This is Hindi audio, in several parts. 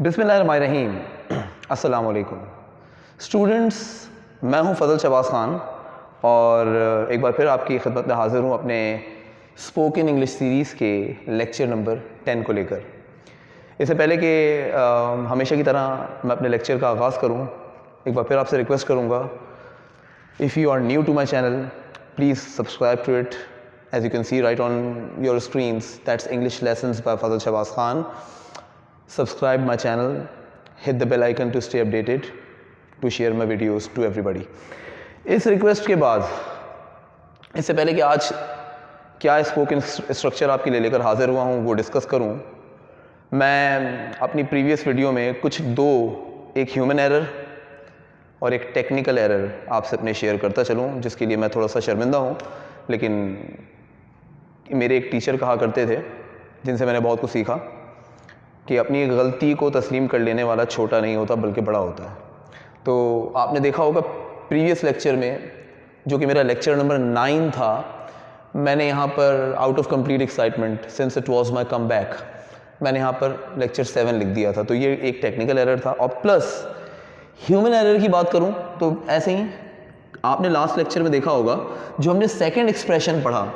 बिस्मिल्लाहिर्रहमानिर्रहीम। अस्सलाम वालेकुम स्टूडेंट्स, मैं हूं फ़ज़ल शहबाज़ ख़ान और एक बार फिर आपकी खिदमत में हाज़िर हूं अपने स्पोकन इंग्लिश सीरीज़ के लेक्चर नंबर 10 को लेकर। इससे पहले कि हमेशा की तरह मैं अपने लेक्चर का आगाज़ करूं, एक बार फिर आपसे रिक्वेस्ट करूंगा, if you are new to my channel please subscribe to it. As you can see right on your screens, that's English lessons by Fazal Shahbaz Khan. Subscribe my channel, hit the bell icon to stay updated, to share my videos to everybody. इस रिक्वेस्ट के बाद, इससे पहले कि आज क्या स्पोकन स्ट्रक्चर आपके लिए लेकर हाजिर हुआ हूँ वो डिस्कस करूँ, मैं अपनी प्रीवियस वीडियो में एक ह्यूमन एरर और एक टेक्निकल एरर आपसे अपने शेयर करता चलूँ, जिसके लिए मैं थोड़ा सा शर्मिंदा हूँ। लेकिन मेरे एक टीचर कहा करते थे, जिनसे मैंने बहुत कुछ सीखा, कि अपनी गलती को तस्लीम कर लेने वाला छोटा नहीं होता बल्कि बड़ा होता है। तो आपने देखा होगा प्रीवियस लेक्चर में, जो कि मेरा लेक्चर नंबर 9 था, मैंने यहाँ पर out of complete excitement since it was my comeback, मैंने यहाँ पर लेक्चर 7 लिख दिया था। तो ये एक टेक्निकल एरर था। और प्लस ह्यूमन एरर की बात करूँ तो ऐसे ही आपने लास्ट लेक्चर में देखा होगा, जो हमने सेकेंड एक्सप्रेशन पढ़ा,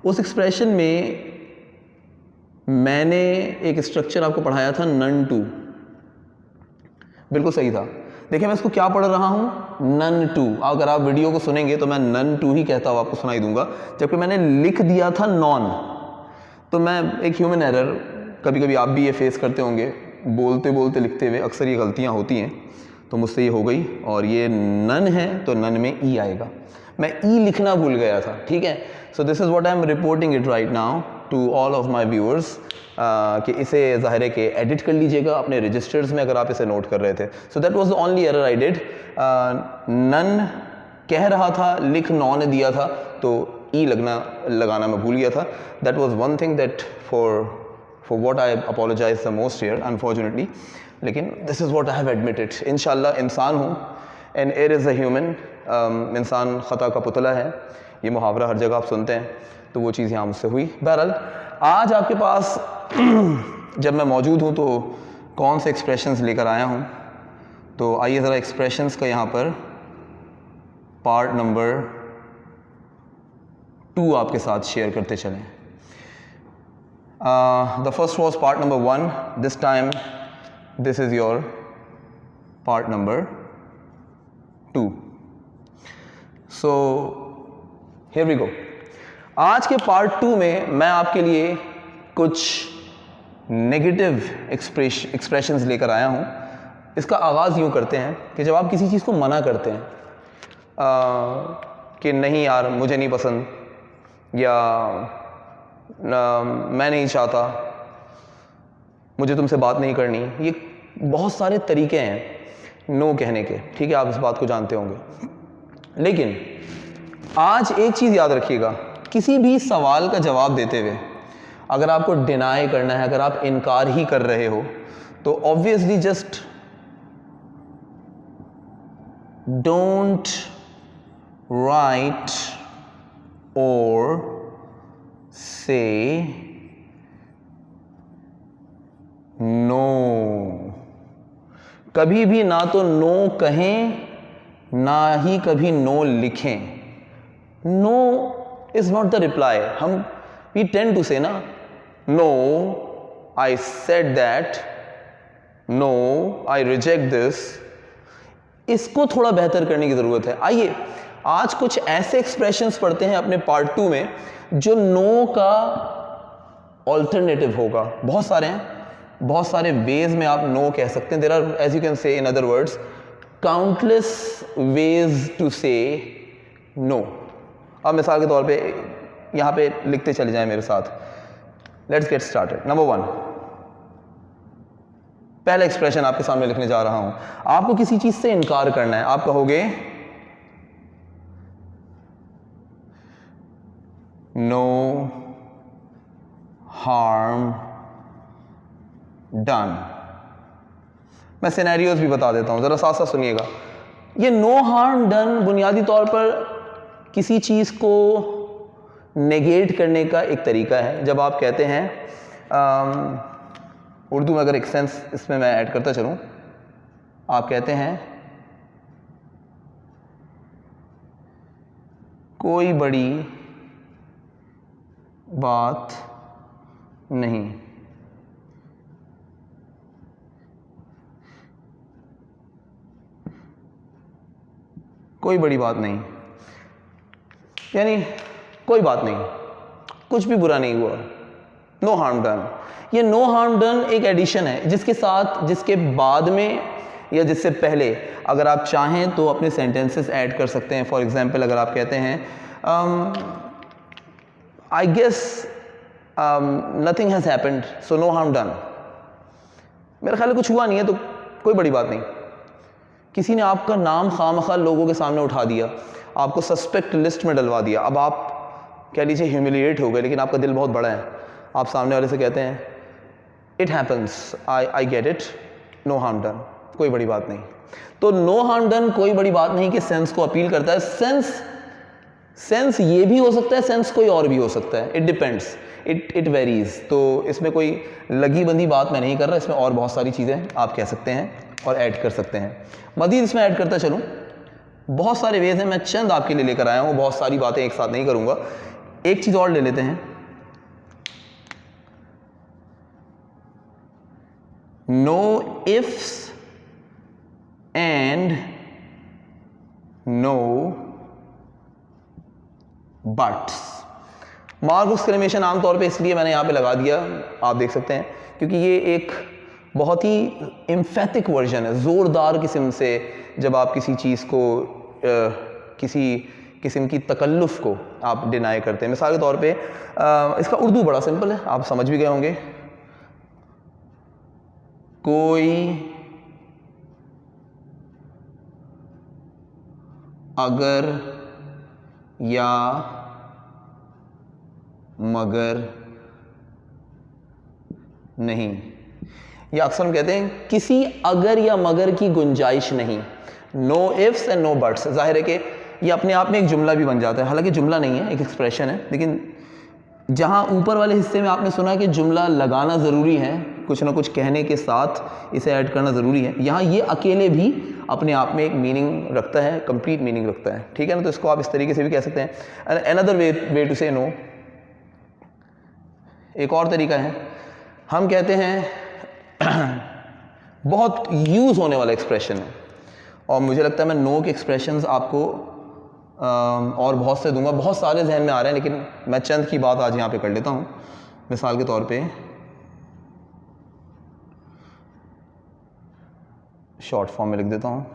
उस एक्सप्रेशन में मैंने एक स्ट्रक्चर आपको पढ़ाया था नन टू। बिल्कुल सही था। देखिए मैं इसको क्या पढ़ रहा हूँ, नन टू। अगर आप वीडियो को सुनेंगे तो मैं नन टू ही कहता हुआ आपको सुनाई दूंगा, जबकि मैंने लिख दिया था नॉन। तो मैं एक ह्यूमन एरर, कभी कभी आप भी ये फेस करते होंगे, बोलते बोलते लिखते हुए अक्सर ये गलतियाँ होती हैं, तो मुझसे ये हो गई। और ये नन है तो नन में ई आएगा, मैं ई लिखना भूल गया था। ठीक है, so this is what I am reporting it right now to all of my viewers, कि इसे ज़ाहिर है कि एडिट कर लीजिएगा अपने रजिस्टर्स में अगर आप इसे नोट कर रहे थे। So that was the only error I did. नन कह रहा था, लिख नॉन दिया था, तो ई लगाना मैं भूल गया था। That was one thing that for what I apologize the most here unfortunately. लेकिन this is what I have admitted. इंशाल्लाह इंसान हूँ, and err is a human. इंसान ख़ता का पुतला है, ये मुहावरा हर जगह आप सुनते हैं, तो वो चीज़ यहाँ मुझसे हुई। बहरहाल आज आपके पास जब मैं मौजूद हूँ तो कौन से एक्सप्रेशंस लेकर आया हूँ, तो आइए ज़रा एक्सप्रेशंस का यहाँ पर पार्ट नंबर 2 आपके साथ शेयर करते चलें। The first was part number 1, this time this is your part number 2। So here we go. आज के पार्ट 2 में मैं आपके लिए कुछ नेगेटिव एक्सप्रेशंस लेकर आया हूँ। इसका आगाज़ यूँ करते हैं कि जब आप किसी चीज़ को मना करते हैं, कि नहीं यार मुझे नहीं पसंद, या मैं नहीं चाहता, मुझे तुमसे बात नहीं करनी, ये बहुत सारे तरीके हैं नो कहने के। ठीक है, आप इस बात को जानते होंगे। लेकिन आज एक चीज़ याद रखिएगा, किसी भी सवाल का जवाब देते हुए अगर आपको डिनाई करना है, अगर आप इनकार ही कर रहे हो, तो ऑब्वियसली जस्ट डोंट राइट और से नो। कभी भी ना तो नो कहें, ना ही कभी नो लिखें। No is not the reply. we tend to say ना, no I said that, no I reject this। इसको थोड़ा बेहतर करने की ज़रूरत है। आइए आज कुछ ऐसे एक्सप्रेशंस पढ़ते हैं अपने पार्ट 2 में, जो नो का ऑल्टरनेटिव होगा। बहुत सारे हैं, बहुत सारे वेज में आप नो कह सकते हैं। There are, as you can say in other words, countless ways to say no. अब मिसाल के तौर पे यहाँ पे लिखते चले जाएं मेरे साथ। Let's get started. नंबर 1, पहला एक्सप्रेशन आपके सामने लिखने जा रहा हूं। आपको किसी चीज से इनकार करना है, आप कहोगे नो हार्म डन। मैं सिनेरियोज भी बता देता हूं, जरा साथ साथ सुनिएगा। ये नो हार्म डन बुनियादी तौर पर किसी चीज को नेगेट करने का एक तरीका है। जब आप कहते हैं उर्दू में अगर एक सेंस इसमें मैं ऐड करता चलूँ, आप कहते हैं कोई बड़ी बात नहीं। कोई बड़ी बात नहीं, यानी कोई बात नहीं, कुछ भी बुरा नहीं हुआ, नो हार्म डन। ये नो हार्म डन एक एडिशन है जिसके साथ, जिसके बाद में या जिससे पहले अगर आप चाहें तो अपने सेंटेंसेस ऐड कर सकते हैं। फॉर एग्जांपल अगर आप कहते हैं I guess nothing has happened so no harm done, मेरा ख्याल है कुछ हुआ नहीं है तो कोई बड़ी बात नहीं। किसी ने आपका नाम खामखा लोगों के सामने उठा दिया, आपको सस्पेक्ट लिस्ट में डलवा दिया, अब आप कह लीजिए ह्यूमिलिएट हो गए, लेकिन आपका दिल बहुत बड़ा है। आप सामने वाले से कहते हैं it happens, I get it, no harm done, कोई बड़ी बात नहीं। तो नो हार्म डन कोई बड़ी बात नहीं के सेंस को अपील करता है। सेंस ये भी हो सकता है, सेंस कोई और भी हो सकता है, इट डिपेंड्स, इट वेरीज। तो इसमें कोई लगी बंधी बात मैं नहीं कर रहा, इसमें और बहुत सारी चीज़ें आप कह सकते हैं और ऐड कर सकते हैं। मज़ीद इसमें ऐड करता चलूँ, बहुत सारे वेज हैं, मैं चंद आपके लिए लेकर आया हूँ, बहुत सारी बातें एक साथ नहीं करूँगा। एक चीज़ और ले लेते हैं, no ifs and no buts. Mark exclamation आमतौर पे इसलिए मैंने यहाँ पे लगा दिया, आप देख सकते हैं, क्योंकि ये एक बहुत ही एम्फेटिक वर्जन है, ज़ोरदार किस्म से जब आप किसी चीज़ को किसी किस्म की तकल्लुफ़ को आप डिनाई करते हैं। मिसाल के तौर पे इसका उर्दू बड़ा सिंपल है, आप समझ भी गए होंगे। कोई अगर या मगर नहीं, या अक्सर हम कहते हैं किसी अगर या मगर की गुंजाइश नहीं, no ifs and no buts. जाहिर है कि ये अपने आप में एक जुमला भी बन जाता है, हालांकि जुमला नहीं है, एक एक्सप्रेशन है, लेकिन जहाँ ऊपर वाले हिस्से में आपने सुना कि जुमला लगाना ज़रूरी है, कुछ ना कुछ कहने के साथ इसे ऐड करना ज़रूरी है, यहाँ ये अकेले भी अपने आप में एक मीनिंग रखता है, कंप्लीट मीनिंग रखता है, ठीक है ना। तो इसको आप इस तरीके से भी कह सकते हैं। Another way to say no, एक और तरीका है, हम कहते हैं बहुत यूज़ होने वाला एक्सप्रेशन है, और मुझे लगता है मैं नो के एक्सप्रेशंस आपको और बहुत से दूंगा, बहुत सारे जहन में आ रहे हैं, लेकिन मैं चंद की बात आज यहाँ पे कर लेता हूँ। मिसाल के तौर पे शॉर्ट फॉर्म में लिख देता हूँ,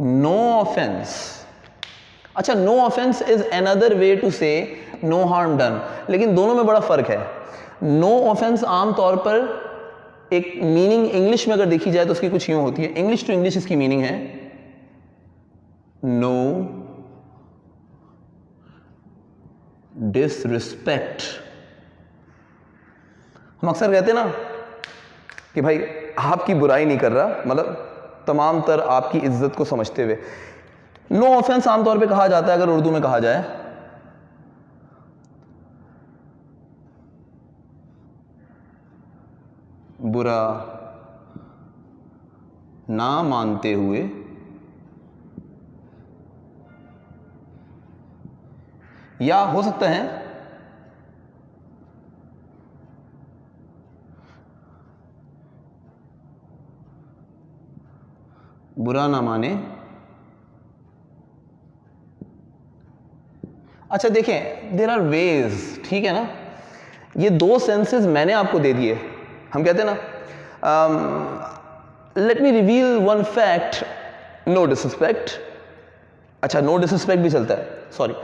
नो ऑफेंस। अच्छा, no offence is another way to say no harm done, लेकिन दोनों में बड़ा फ़र्क है। नो ऑफेंस आमतौर पर एक मीनिंग इंग्लिश में अगर देखी जाए तो उसकी कुछ यूँ होती है, इंग्लिश टू इंग्लिश इसकी मीनिंग है नो डिसरिस्पेक्ट। हम अक्सर कहते हैं ना कि भाई आपकी बुराई नहीं कर रहा, मतलब तमाम तर आपकी इज्जत को समझते हुए। नो ऑफेंस आमतौर पे कहा जाता है, अगर उर्दू में कहा जाए, बुरा ना मानते हुए या हो सकता है बुरा ना माने। अच्छा देखें, देयर आर वेज, ठीक है ना। ये दो सेंसेस मैंने आपको दे दिए। हम कहते हैं ना, let me reveal one fact, no disrespect. अच्छा, नो डिसरिस्पेक्ट भी चलता है, sorry,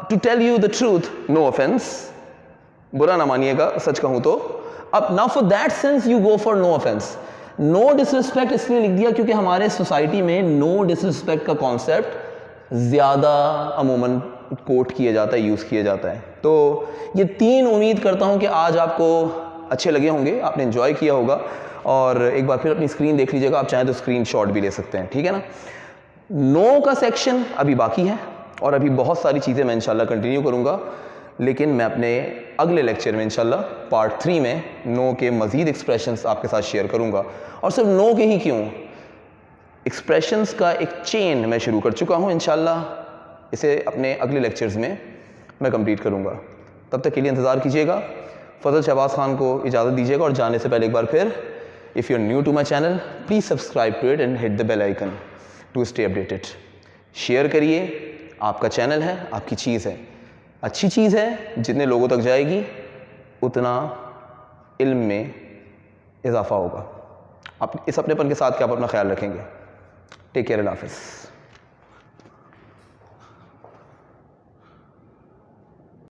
to tell you the truth, no offence, बुरा ना मानिएगा सच कहूं तो। अब now for that sense you go for no offence. No disrespect इसलिए लिख दिया क्योंकि हमारे सोसाइटी में नो डिसरिस्पेक्ट का कॉन्सेप्ट ज़्यादा अमूमन कोट किया जाता है, यूज़ किया जाता है। तो ये तीन उम्मीद करता हूँ कि आज आपको अच्छे लगे होंगे, आपने एंजॉय किया होगा। और एक बार फिर अपनी स्क्रीन देख लीजिएगा, आप चाहें तो स्क्रीनशॉट भी ले सकते हैं, ठीक है ना। नो का सेक्शन अभी बाकी है और अभी बहुत सारी चीज़ें मैं इंशाल्लाह कंटिन्यू करूँगा। लेकिन मैं अपने अगले लेक्चर में इंशाल्लाह पार्ट 3 में नो के मज़ीद एक्सप्रेशंस आपके साथ शेयर करूँगा। और सिर्फ नो के ही क्यों, एक्सप्रेशंस का एक चेन मैं शुरू कर चुका हूँ, इंशाल्लाह इसे अपने अगले लेक्चर्स में मैं कंप्लीट करूँगा। तब तक के लिए इंतज़ार कीजिएगा। फजल शहबाज खान को इजाज़त दीजिएगा और जाने से पहले एक बार फिर, if you are new to my channel please subscribe to it and hit the bell icon to stay updated. Share करिए, आपका चैनल है, आपकी चीज़ है, अच्छी चीज़ है, जितने लोगों तक जाएगी उतना इल्म में इजाफा होगा। आप इस अपनेपन के साथ क्या आप अपना ख्याल रखेंगे। टेक केयर, अल्लाह हाफ़िज़।